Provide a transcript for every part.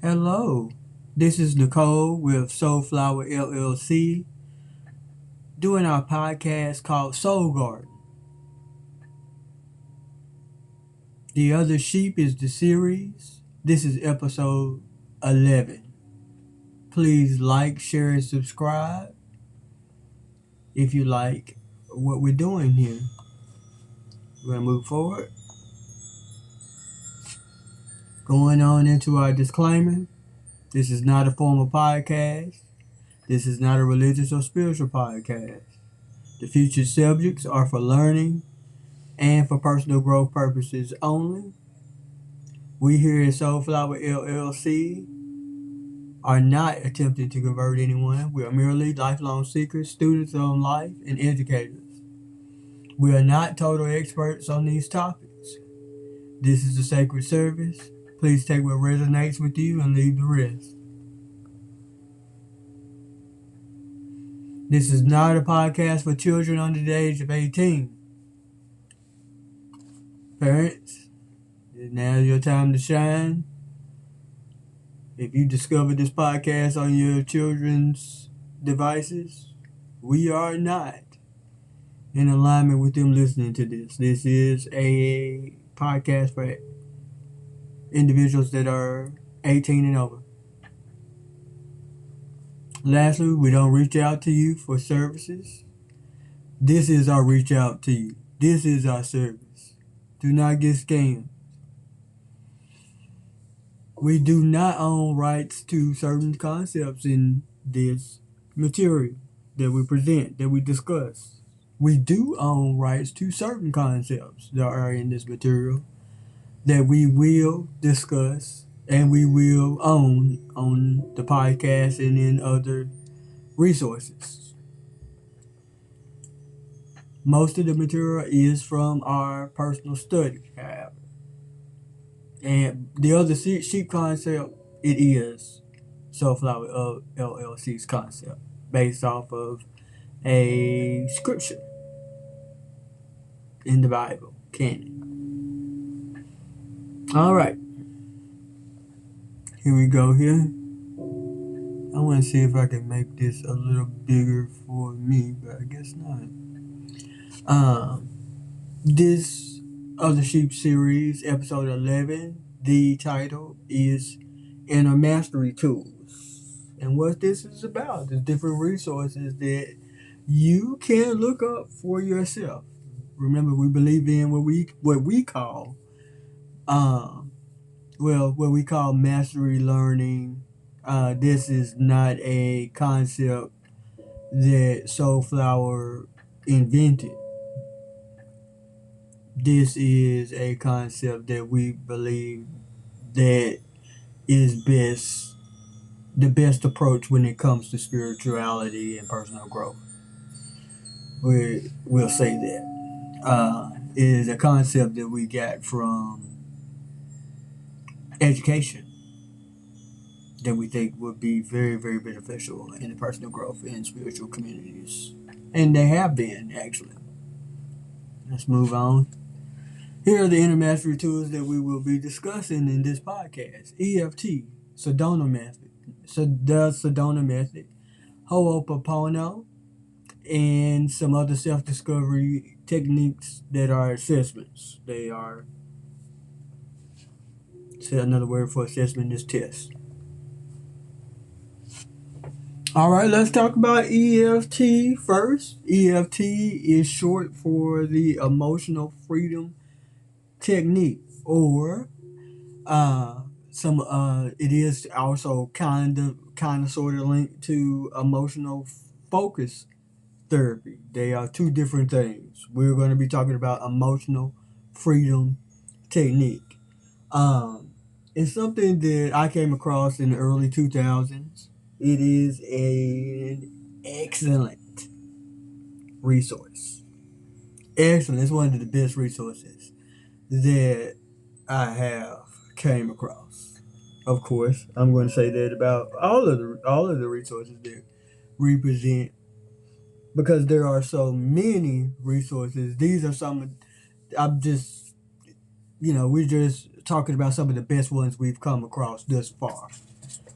Hello, this is Nicole with Soulflower LLC doing our podcast called Soul Garden. The Other Sheep is the series. This is episode 11. Please like, share, and subscribe if you like what we're doing here. We're going to move forward. Going on into our disclaimer. This is not a formal podcast. This is not a religious or spiritual podcast. The featured subjects are for learning and for personal growth purposes only. We here at Soulflower LLC are not attempting to convert anyone. We are merely lifelong seekers, students of life, and educators. We are not total experts on these topics. This is a sacred service. Please take what resonates with you and leave the rest. This is not a podcast for children under the age of 18. Parents, now's your time to shine. If you discovered this podcast on your children's devices, we are not in alignment with them listening to this. This is a podcast for individuals that are 18 and over. Lastly, we don't reach out to you for services. This is our reach out to you. This is our service. Do not get scammed. We do not own rights to certain concepts in this material that we present, that we discuss. We do own rights to certain concepts that are in this material that we will discuss and we will own on the podcast and in other resources. Most of the material is from our personal study, however. And the other sheep concept, it is Soulflower LLC's concept based off of a scripture in the Bible, canon. All right. Here we go here. I want to see if I can make this a little bigger for me, but I guess not. This Other Sheep series, episode 11, the title is Inner Mastery Tools. And what this is about is different resources that you can look up for yourself. Remember, we believe in what we call what we call mastery learning. This is not a concept that Soulflower invented. This is a concept that we believe that is the best approach when it comes to spirituality and personal growth. We'll say that. It is a concept that we got from education that we think would be very, very beneficial in the personal growth in spiritual communities. And they have been, actually. Let's move on. Here are the inner mastery tools that we will be discussing in this podcast. EFT, Sedona method, the Sedona method, Ho'oponopono, and some other self-discovery techniques that are assessments. They are, say another word for assessment is test. All right, let's talk about EFT first. EFT is short for the Emotional Freedom Technique, or it is also kind of sort of linked to emotional focus therapy. They are two different things. We're going to be talking about emotional freedom technique. It's something that I came across in the early 2000s. It is an excellent resource. Excellent. It's one of the best resources that I have came across. Of course, I'm going to say that about all of the resources that we present, because there are so many resources. These are some. I'm just, we're just talking about some of the best ones we've come across thus far.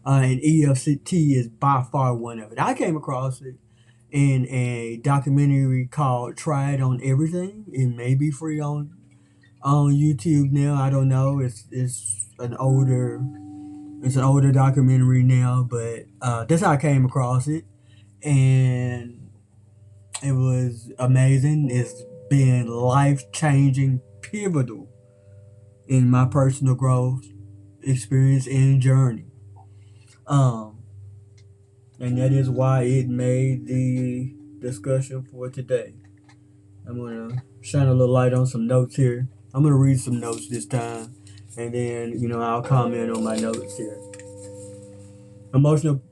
And EFT is by far one of it. I came across it in a documentary called "Try It on Everything." It may be free on YouTube now. I don't know. It's an older documentary now, but that's how I came across it, and it was amazing. It's been life changing, pivotal in my personal growth experience and journey. Um, and that is why it made the discussion for today. I'm gonna shine a little light on some notes here. I'm gonna read some notes this time, and then I'll comment on my notes here. Emotional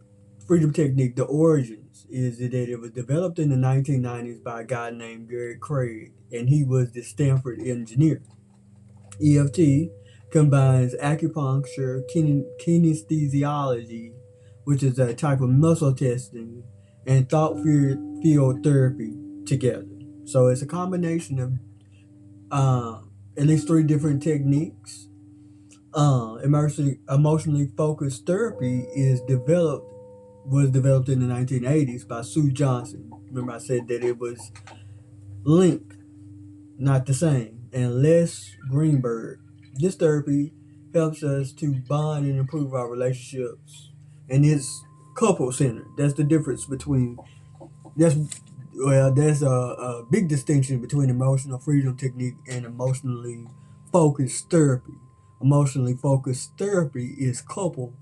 freedom technique. The origins is that it was developed in the 1990s by a guy named Gary Craig, and he was the Stanford engineer. EFT combines acupuncture, kinesthesiology, which is a type of muscle testing, and thought field therapy together. So it's a combination of at least three different techniques. Emotionally focused therapy was developed in the 1980s by Sue Johnson. Remember, I said that it was linked, not the same, and Les Greenberg. This therapy helps us to bond and improve our relationships, and it's couple centered. That's the difference between that's there's a big distinction between emotional freedom technique and emotionally focused therapy. Emotionally focused therapy is couple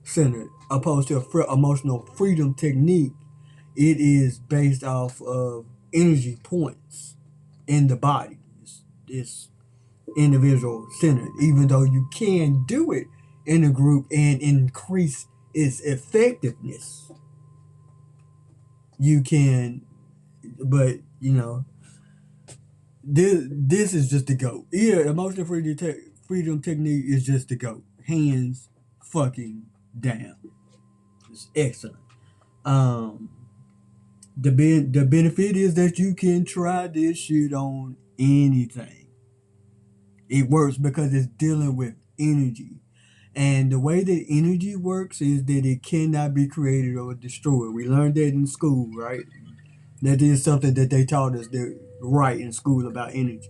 centered, opposed to emotional freedom technique. It is based off of energy points in the body. It's individual centered, even though you can do it in a group and increase its effectiveness. You can, but this is just the goat. Yeah, emotional freedom technique is just the goat. Hands fucking down. It's excellent. Um, the benefit is that you can try this shit on anything. It works because it's dealing with energy. And the way that energy works is that it cannot be created or destroyed. We learned that in school, right? That is something that they taught us that right in school about energy.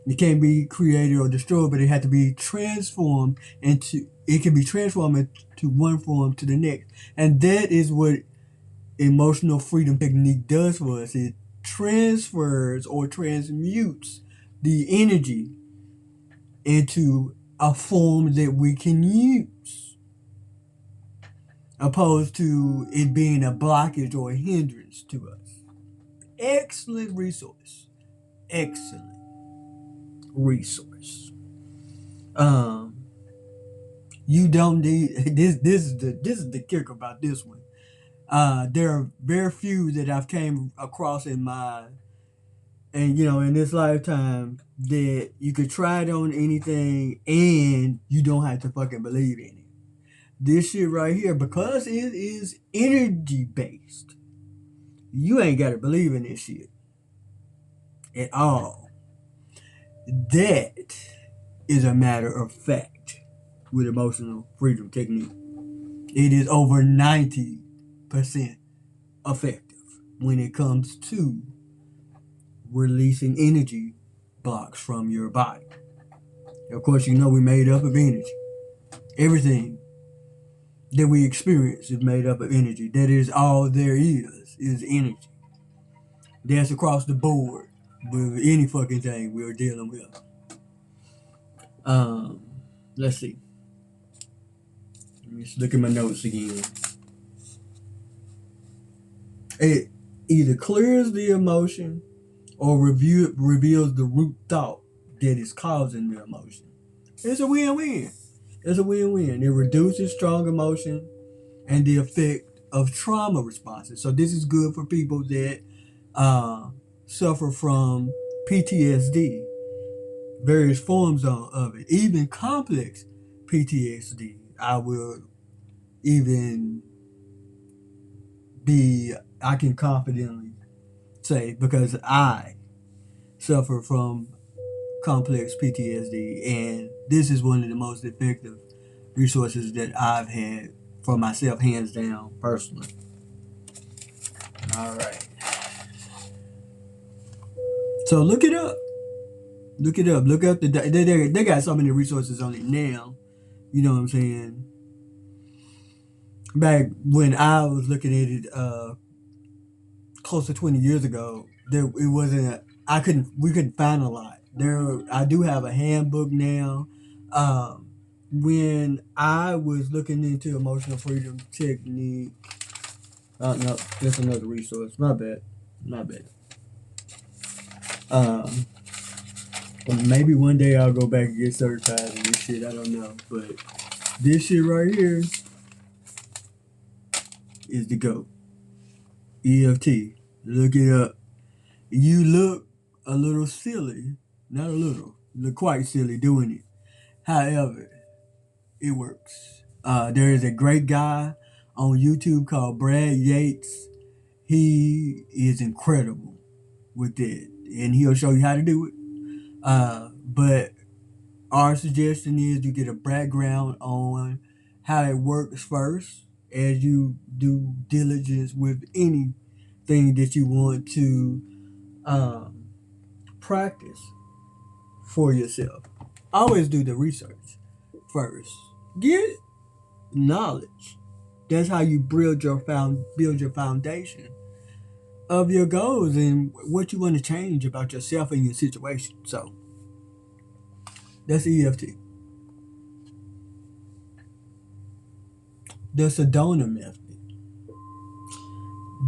It can't be created or destroyed, but it had to be transformed into. It can be transformed into one form to the next, and that is what emotional freedom technique does for us. It transfers or transmutes the energy into a form that we can use, opposed to it being a blockage or a hindrance to us. Excellent resource. Excellent resource. Um, you don't need this. This is the kicker about this one. There are very few that I've came across in this lifetime that you could try it on anything and you don't have to fucking believe in it. This shit right here, because it is energy based, you ain't gotta believe in this shit at all. That is a matter of fact with emotional freedom technique. It is over 90% effective when it comes to releasing energy blocks from your body. Of course, we're made up of energy. Everything that we experience is made up of energy. That is all there is energy. That's across the board with any fucking thing we're dealing with. Um, let's see. Let me just look at my notes again. It either clears the emotion or reveals the root thought that is causing the emotion. It's a win-win. It's a win-win. It reduces strong emotion and the effect of trauma responses. So this is good for people that uh, suffer from PTSD, various forms of it, even complex PTSD. I will even I can confidently say, because I suffer from complex PTSD, and this is one of the most effective resources that I've had for myself, hands down, personally. All right. So look it up. Look it up. Look up they got so many resources on it now. You know what I'm saying? Back when I was looking at it, close to 20 years ago, there it wasn't. We couldn't find a lot. I do have a handbook now. Um, when I was looking into emotional freedom technique, no, that's another resource. My bad. My bad. Um, maybe one day I'll go back and get certified in this shit. I don't know, but this shit right here is the GOAT. EFT. Look it up. You look a little silly, not a little, you look quite silly doing it. However, it works. There is a great guy on YouTube called Brad Yates. He is incredible with it, and he'll show you how to do it. But our suggestion is you get a background on how it works first as you do diligence with anything that you want to um, practice for yourself. Always do the research first. Get knowledge. That's how you build your foundation of your goals and what you want to change about yourself and your situation. So that's EFT. The Sedona method.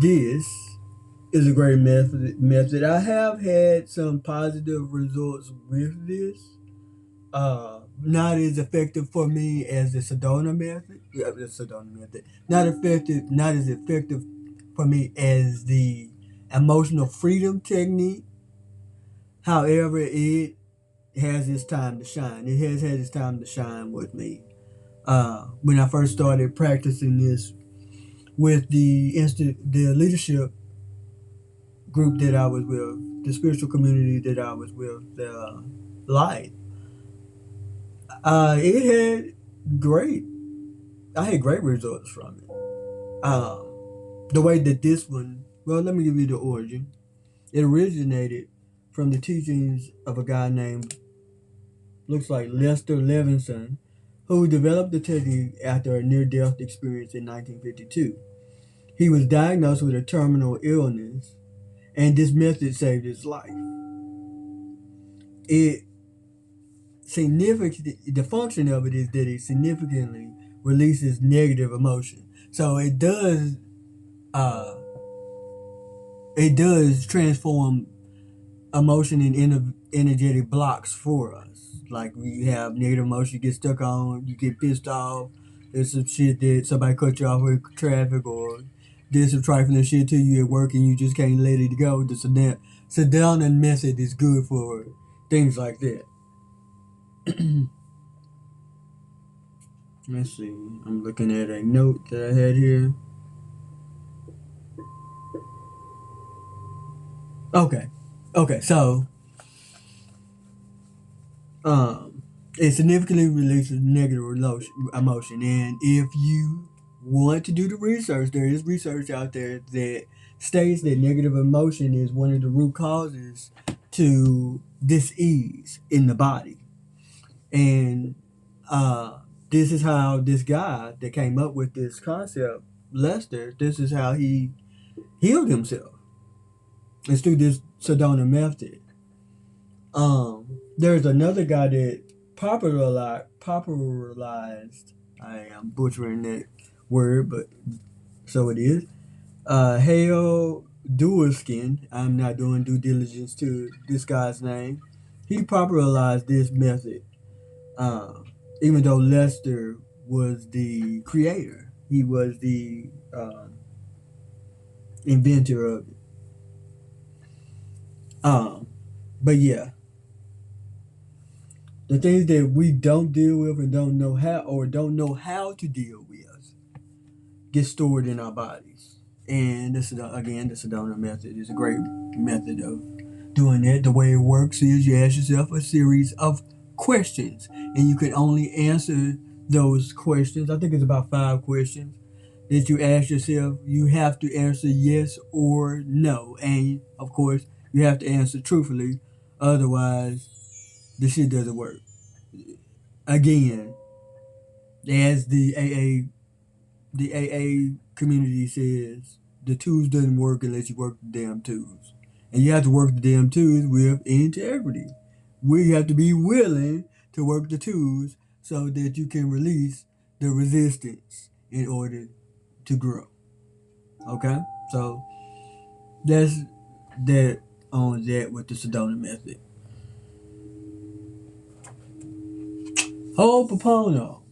This is a great method. I have had some positive results with this. Not as effective for me as the Sedona method. Yeah, the Sedona method. Not as effective for me as the emotional freedom technique. However, it has its time to shine. It has had its time to shine with me. When I first started practicing this with the leadership group that I was with, the spiritual community that I was with, the Light. It had great. I had great results from it. The way that this one, well, let me give you the origin. It originated from the teachings of a guy named, looks like Lester Levinson, who developed the technique after a near-death experience in 1952. He was diagnosed with a terminal illness, and this method saved his life. It the function of it is that it significantly releases negative emotion. So uh, it does transform emotion and energetic blocks for us. Like we have negative emotion, you get stuck on, you get pissed off. There's some shit that somebody cut you off with traffic, or did some trifling shit to you at work, and you just can't let it go. The Sedona method is good for things like that. Let's see. I'm looking at a note that I had here. Okay. Okay, so um it significantly releases negative emotion, and if you want to do the research, there is research out there that states that negative emotion is one of the root causes to dis-ease in the body. And this is how this guy that came up with this concept, Lester, this is how he healed himself. It's through this Sedona method. There's another guy that popularized. I am butchering that word, but so it is. Hale Duerskin. I'm not doing due diligence to this guy's name. He popularized this method. Even though Lester was the creator, he was the inventor of it. But yeah, the things that we don't deal with and don't know how to deal with get stored in our bodies. And this is again the Sedona method is a great method of doing that. The way it works is you ask yourself a series of questions, and you can only answer those questions. I think it's about 5 questions that you ask yourself. You have to answer yes or no, and of course, you have to answer truthfully. Otherwise, the shit doesn't work. Again, as the AA community says, the tools doesn't work unless you work the damn tools, and you have to work the damn tools with integrity. We have to be willing to work the tools so that you can release the resistance in order to grow. Okay, so that's that on that with the Sedona method. Ho'oponopono.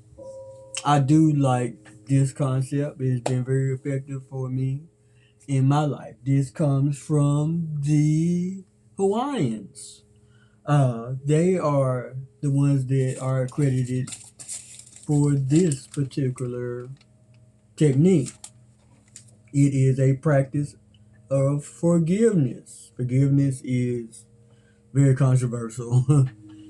I do like this concept. It's been very effective for me in my life. This comes from the Hawaiians. They are the ones that are accredited for this particular technique. It is a practice of forgiveness. Forgiveness is very controversial.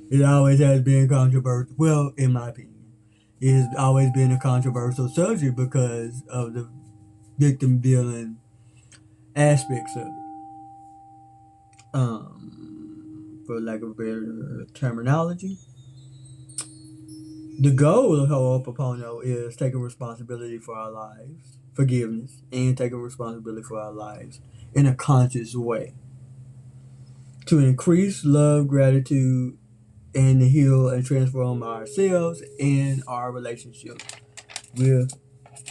It always has been controversial. Well, in my opinion, it has always been a controversial subject because of the victim billing aspects of it. For lack of better terminology, the goal of Ho'oponopono is taking responsibility for our lives, forgiveness, and taking responsibility for our lives in a conscious way to increase love, gratitude, and to heal and transform ourselves and our relationships with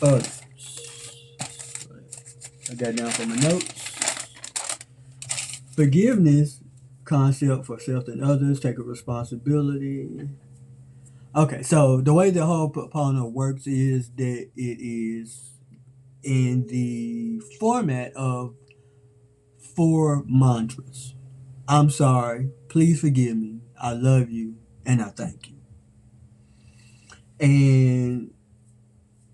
others. I got down from my notes. Forgiveness, concept for self and others, taking responsibility. Okay, so the way the Ho'oponopono works is that it is in the format of 4 mantras. I'm sorry, please forgive me, I love you, and I thank you. And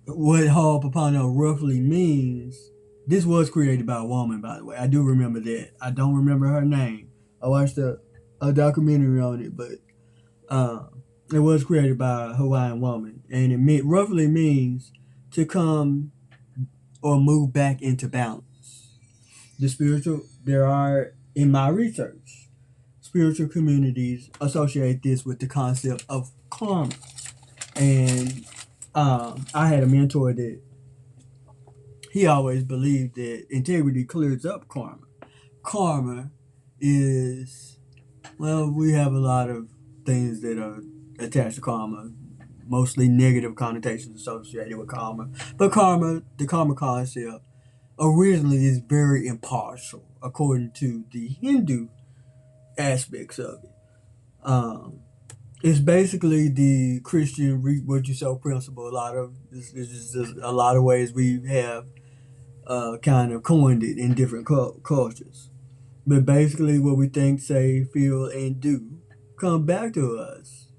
what Ho'oponopono roughly means, this was created by a woman, by the way. I do remember that. I don't remember her name. I watched a documentary on it, but uh, it was created by a Hawaiian woman, and roughly means to come or move back into balance. There are, in my research, spiritual communities associate this with the concept of karma. And I had a mentor that he always believed that integrity clears up karma. Karma is, well, we have a lot of things that are attached to karma, mostly negative connotations associated with karma. But karma, the karma concept, originally is very impartial according to the Hindu aspects of it. Um, it's basically the Christian reap what you sow principle. This is just a lot of ways we have kind of coined it in different cultures. But basically, what we think, say, feel, and do come back to us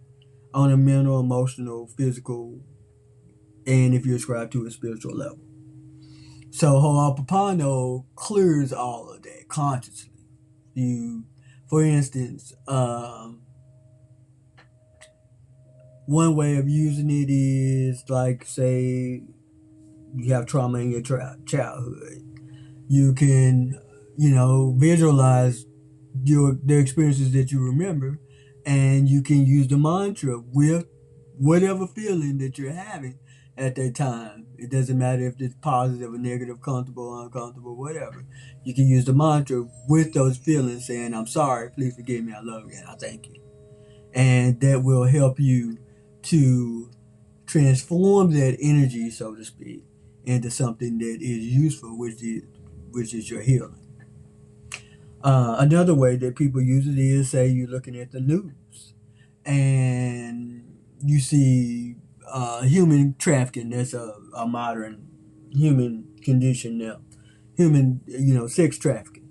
on a mental, emotional, physical, and if you ascribe to a spiritual level. So Ho'oponopono clears all of that consciously. You, for instance, one way of using it is like, say, you have trauma in your childhood. You can, visualize the experiences that you remember, and you can use the mantra with whatever feeling that you're having at that time. It doesn't matter if it's positive or negative, comfortable, uncomfortable, whatever. You can use the mantra with those feelings, saying, I'm sorry, please forgive me, I love you, and I thank you. And that will help you to transform that energy, so to speak, into something that is useful, which is your healing. Another way that people use it is, say you're looking at the news and you see human trafficking. That's a modern human condition now. Human, sex trafficking.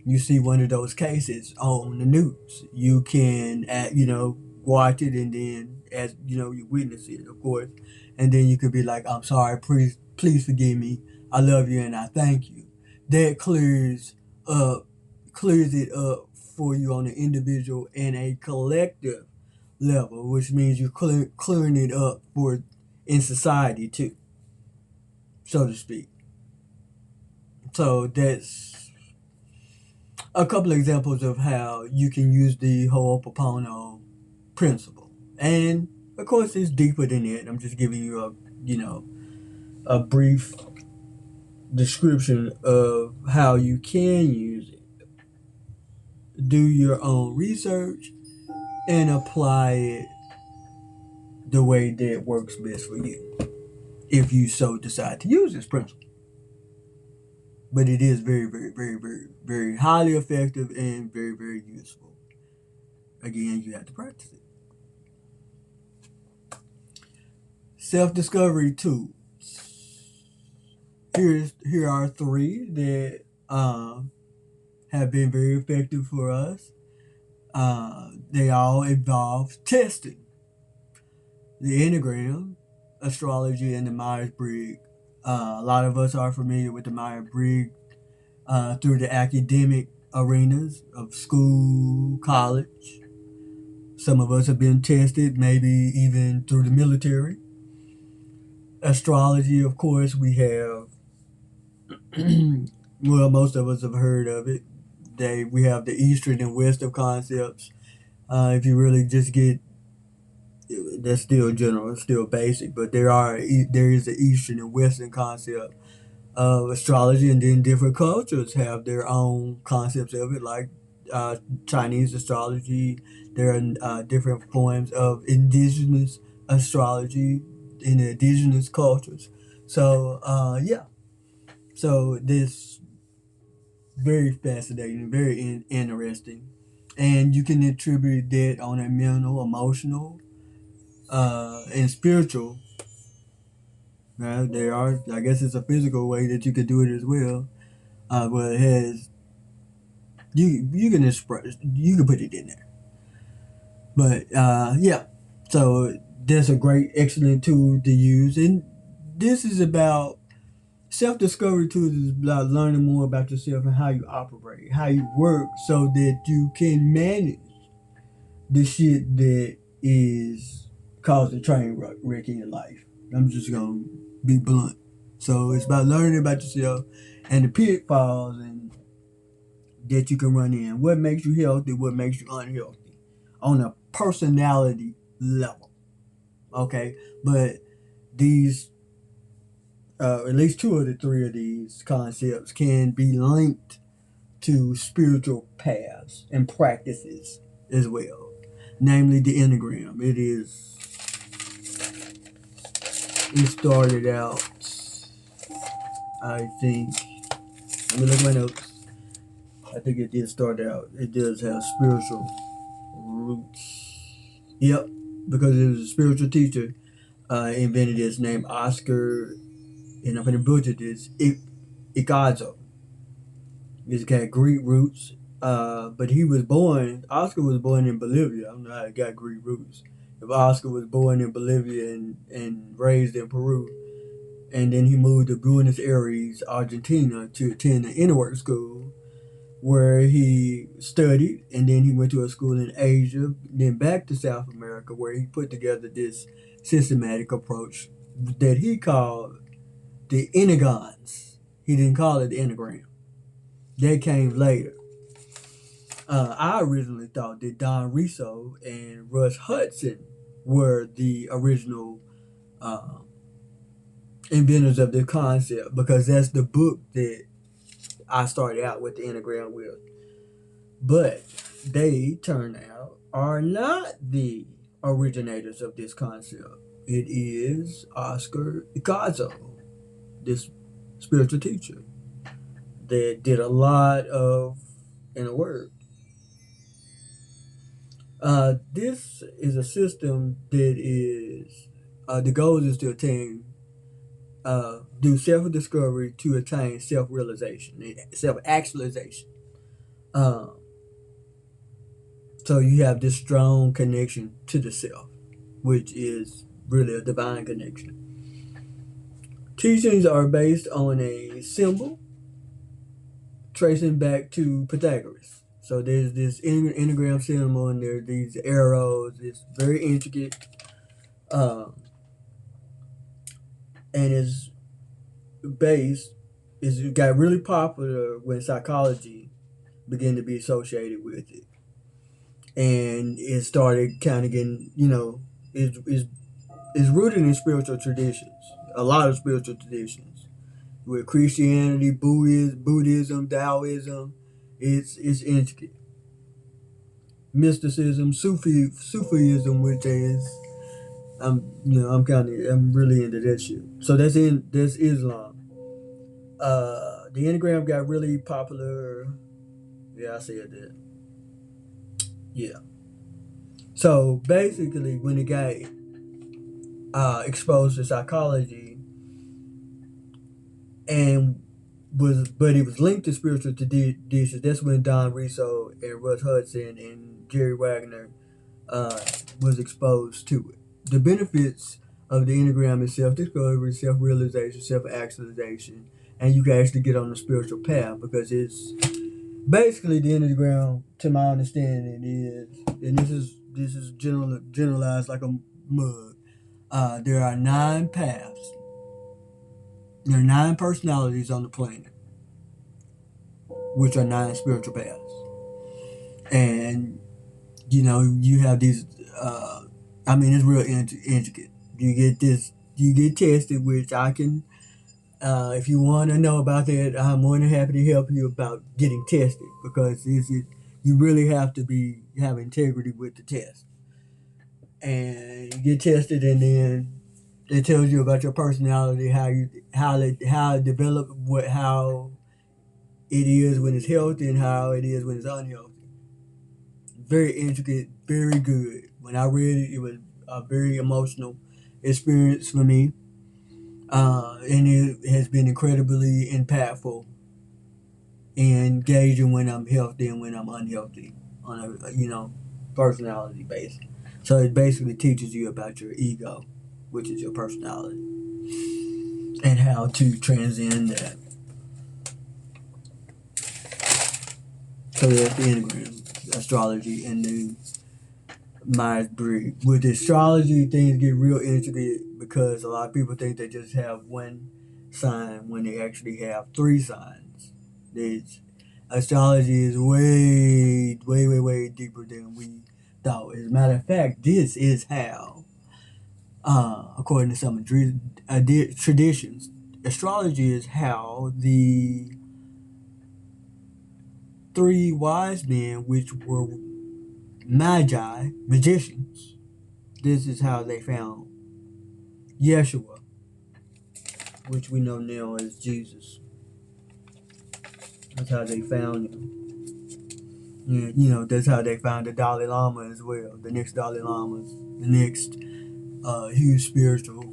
You see one of those cases on the news. You can, watch it, and then, as you witness it, of course, and then you could be like, I'm sorry, please forgive me. I love you and I thank you. That clears it up for you on an individual and a collective level, which means you're clearing it up for in society too, so to speak. So that's a couple of examples of how you can use the Ho'oponopono principle. And of course, it's deeper than that. I'm just giving you a brief description of how you can use it. Do your own research and apply it the way that works best for you, if you so decide to use this principle. But it is very, very, very, very, very highly effective and very, very useful. Again, you have to practice it. Self-discovery tools. Here are three that have been very effective for us. They all involve testing. The Enneagram, astrology, and the Myers-Briggs. A lot of us are familiar with the Myers-Briggs through the academic arenas of school, college. Some of us have been tested, maybe even through the military. Astrology, of course, we have. Well, most of us have heard of it. We have the Eastern and Western concepts. If you really just get, that's still general, still basic, but there is the Eastern and Western concept of astrology, and then different cultures have their own concepts of it, like Chinese astrology. There are different forms of indigenous astrology in the indigenous cultures. So yeah, so this very fascinating, very interesting, and you can attribute that on a mental, emotional, and spiritual. There are, I guess, it's a physical way that you could do it as well. But it has you can express, you can put it in there. But yeah, so that's a great, excellent tool to use, and this is about self-discovery tools is about learning more about yourself and how you operate, how you work, so that you can manage the shit that is causing train wreck in your life. I'm just gonna be blunt. So it's about learning about yourself and the pitfalls and that you can run in. What makes you healthy? What makes you unhealthy? On a personality level, okay. But these, at least two of the three of these concepts can be linked to spiritual paths and practices as well. Namely, the Enneagram. It started out, I think. Let me look at my notes. I think it did start out. It does have spiritual roots. Yep, because it was a spiritual teacher invented this named Oscar, and I'm going to butcher this, Ikazo. He's got Greek roots, but Oscar was born in Bolivia. I don't know how he got Greek roots. If Oscar was born in Bolivia and raised in Peru, and then he moved to Buenos Aires, Argentina to attend an inner school where he studied, and then he went to a school in Asia, then back to South America where he put together this systematic approach that he called the Enneagons. He didn't call it the Enneagram. That came later. I originally thought that Don Riso and Russ Hudson were the original uh, inventors of the concept, because that's the book that I started out with the Enneagram with. But they turn out are not the originators of this concept. It is Oscar Ikazo, this spiritual teacher that did a lot of inner work. This is a system that is, the goal is to do self discovery to attain self realization, self actualization. Uh, so you have this strong connection to the self, which is really a divine connection. Teachings are based on a symbol tracing back to Pythagoras. So there's this enneagram symbol, and there's these arrows. It's very intricate, uh, and it's based. It got really popular when psychology began to be associated with it, and it started kind of getting, is rooted in spiritual traditions. A lot of spiritual traditions with Christianity, Buddhism, Taoism. It's intricate. Mysticism, Sufism, which is I'm really into that shit. So that's Islam. The Enneagram got really popular. Yeah, I said that. Yeah. So basically, when it got exposed to psychology and but it was linked to spiritual traditions. That's when Don Riso and Russ Hudson and Jerry Wagner was exposed to it. The benefits of the Enneagram is self-discovery, self-realization, self-actualization, and you can actually get on the spiritual path because it's basically the Enneagram, to my understanding, is, and this is generalized like a mug. There are 9 paths. There are 9 personalities on the planet, which are 9 spiritual paths, and you have these. It's real intricate. You get this. You get tested, which I can. If you want to know about that, I'm more than happy to help you about getting tested because you really have to have integrity with the test, and you get tested, and then it tells you about your personality, how it developed, how it is when it's healthy, and how it is when it's unhealthy. Very intricate, very good. When I read it, it was a very emotional experience for me, and it has been incredibly impactful and engaging when I'm healthy and when I'm unhealthy on a personality basis. So it basically teaches you about your ego, which is your personality, and how to transcend that. So that's the Enneagram, astrology, and the Myers-Briggs. With astrology, things get real intricate because a lot of people think they just have one sign when they actually have 3 signs. Astrology is way, way, way, way deeper than we thought. As a matter of fact, this is how, according to some traditions, astrology is how the 3 wise men, which were magi, magicians, this is how they found Yeshua, which we know now as Jesus. That's how they found him. And, that's how they found the Dalai Lama as well. The next Dalai Lamas, the next huge spiritual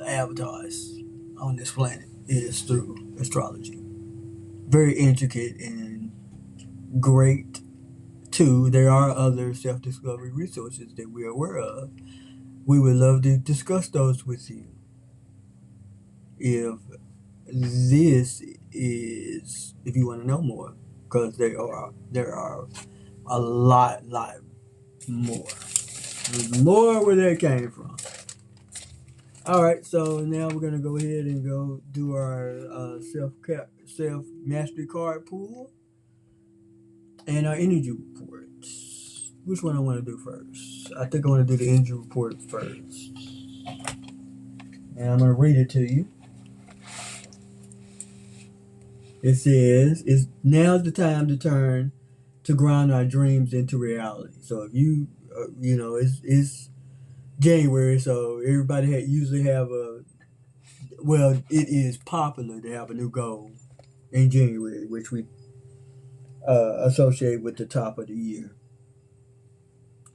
avatars on this planet is through astrology. Very intricate and great, too. There are other self-discovery resources that we're aware of. We would love to discuss those with you. If you want to know more, because there are a lot more. There's more where that came from. All right, so now we're gonna go ahead and go do our self mastery card pool and our energy reports. Which one I want to do first? I think I want to do the energy report first, and I'm gonna read it to you. It says, "It's now's the time to turn to ground our dreams into reality." So if it's January, so everybody usually have it is popular to have a new goal in January, which we associate with the top of the year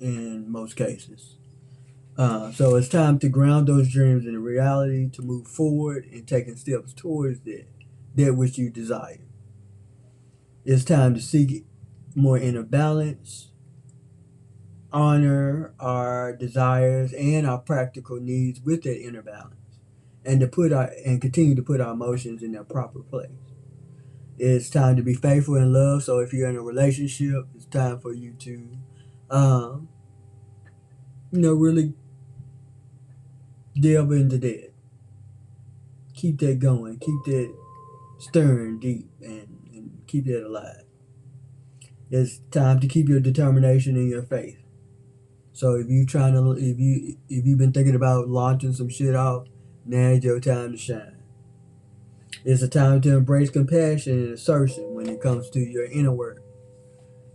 in most cases. So it's time to ground those dreams in reality, to move forward and taking steps towards that which you desire. It's time to seek more inner balance, honor our desires and our practical needs with that inner balance, and continue to put our emotions in their proper place. It's time to be faithful in love. So if you're in a relationship, it's time for you to, um, really delve into that. Keep that going. Keep that stirring deep, and keep that alive. It's time to keep your determination and your faith. So if you've been thinking about launching some shit off, now's your time to shine. It's a time to embrace compassion and assertion when it comes to your inner work,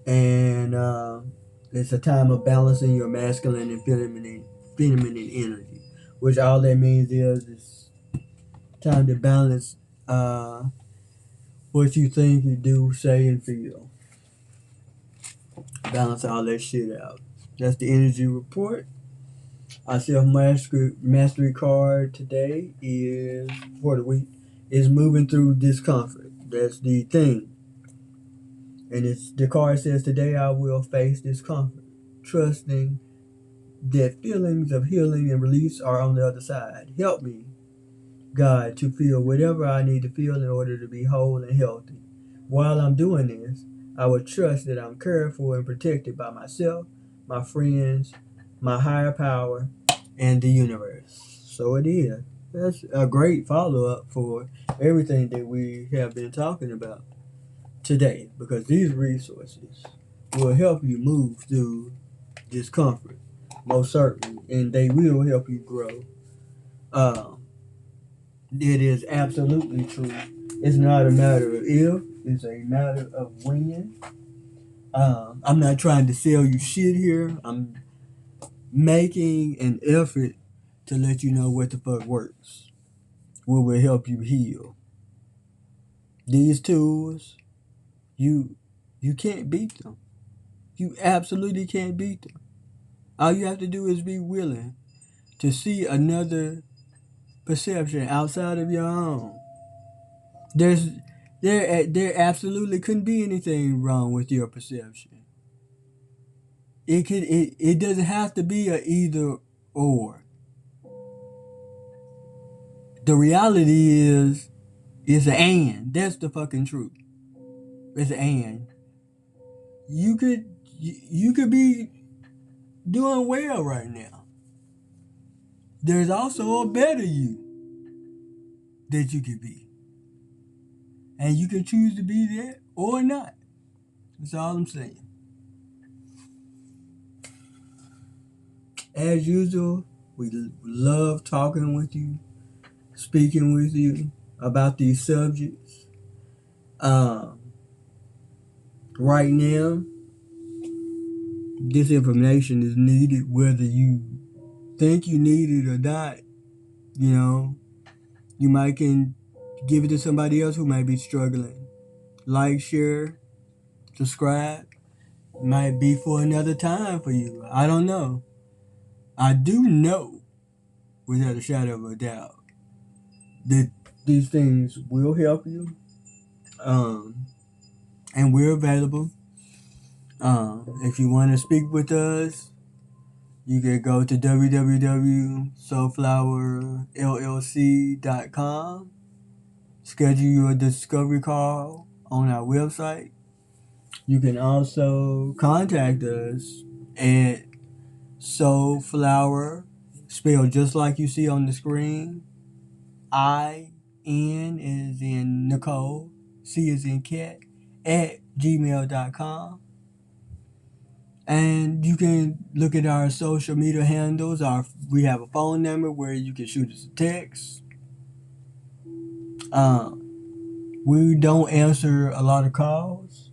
and it's a time of balancing your masculine and feminine energy. Which all that means is it's time to balance uh, what you think, you do, say, and feel. Balance all that shit out. That's the energy report. Our self mastery card today is for the week is moving through discomfort. That's the thing. And the card says today I will face discomfort, trusting that feelings of healing and release are on the other side. Help me, God, to feel whatever I need to feel in order to be whole and healthy. While I'm doing this, I will trust that I'm cared for and protected by myself, my friends, my higher power, and the universe. So it is. That's a great follow up for everything that we have been talking about today, because these resources will help you move through discomfort, most certainly, and they will help you grow. Um, it is absolutely true. It's not a matter of if, it's a matter of when. I'm not trying to sell you shit here. I'm making an effort to let you know what the fuck works, what will help you heal. These tools, you you can't beat them. You absolutely can't beat them. All you have to do is be willing to see another perception outside of your own. There's there absolutely couldn't be anything wrong with your perception. It doesn't have to be a either or. The reality is it's an and. That's the fucking truth. It's an and. You could be doing well right now. There's also a better you that you could be. And you can choose to be there or not. That's all I'm saying. As usual, we love talking with you, speaking with you about these subjects. Um, right now, this information is needed whether you think you need it or not. You know, you might can give it to somebody else who might be struggling. Like, share, subscribe. Might be for another time for you. I don't know. I do know, without a shadow of a doubt, that these things will help you. Um, and we're available. If you want to speak with us, you can go to www.soulflowerllc.com. Schedule your discovery call on our website. You can also contact us at Soulflower, spelled just like you see on the screen. IN is in Nicole, C is in cat, at gmail.com. And you can look at our social media handles. We have a phone number where you can shoot us a text. We don't answer a lot of calls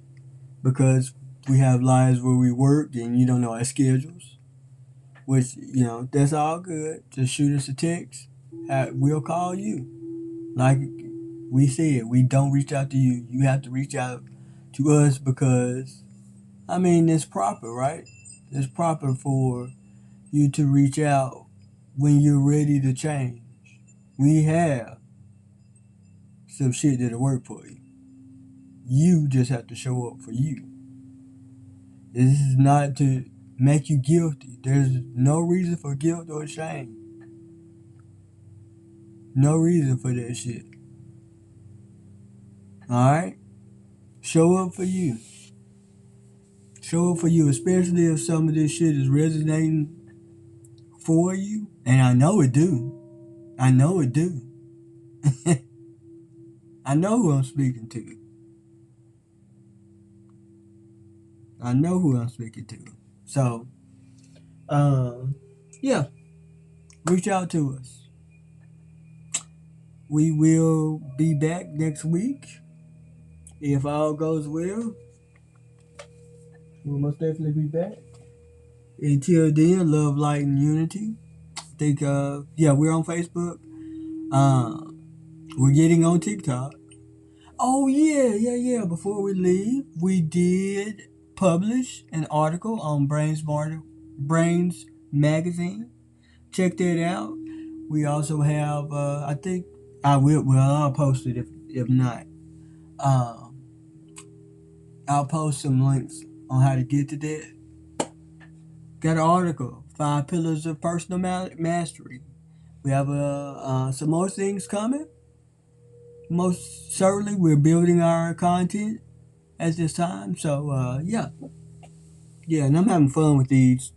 because we have lives where we work and you don't know our schedules. Which, that's all good. Just shoot us a text. We'll call you. Like we said, we don't reach out to you. You have to reach out to us because, it's proper, right? It's proper for you to reach out when you're ready to change. We have some shit that'll work for you. You just have to show up for you. This is not to make you guilty. There's no reason for guilt or shame. No reason for that shit. Alright? show up for you. Show up for you, especially if some of this shit is resonating for you. And I know it do. I know it do. I know who I'm speaking to. I know who I'm speaking to. So, yeah, reach out to us. We will be back next week. If all goes well, we'll most definitely be back. Until then, love, light, and unity. I think, we're on Facebook. We're getting on TikTok. Oh, yeah. Before we leave, we did publish an article on Brains Magazine. Check that out. We also have, I'll post it if not. I'll post some links on how to get to that. Got an article, 5 Pillars of Personal Mastery. We have some more things coming. Most certainly, we're building our content at this time. So, yeah, and I'm having fun with these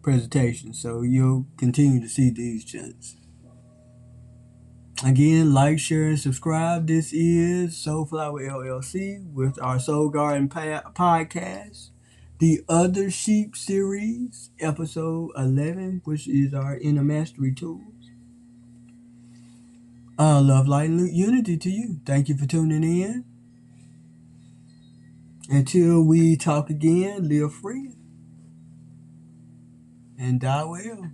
presentations. So you'll continue to see these chats. Again, like, share, and subscribe. This is Soulflower LLC with our Soul Garden podcast. The Other Sheep series, episode 11, which is our inner mastery tools. Love, light, and unity to you. Thank you for tuning in. Until we talk again, live free and die well.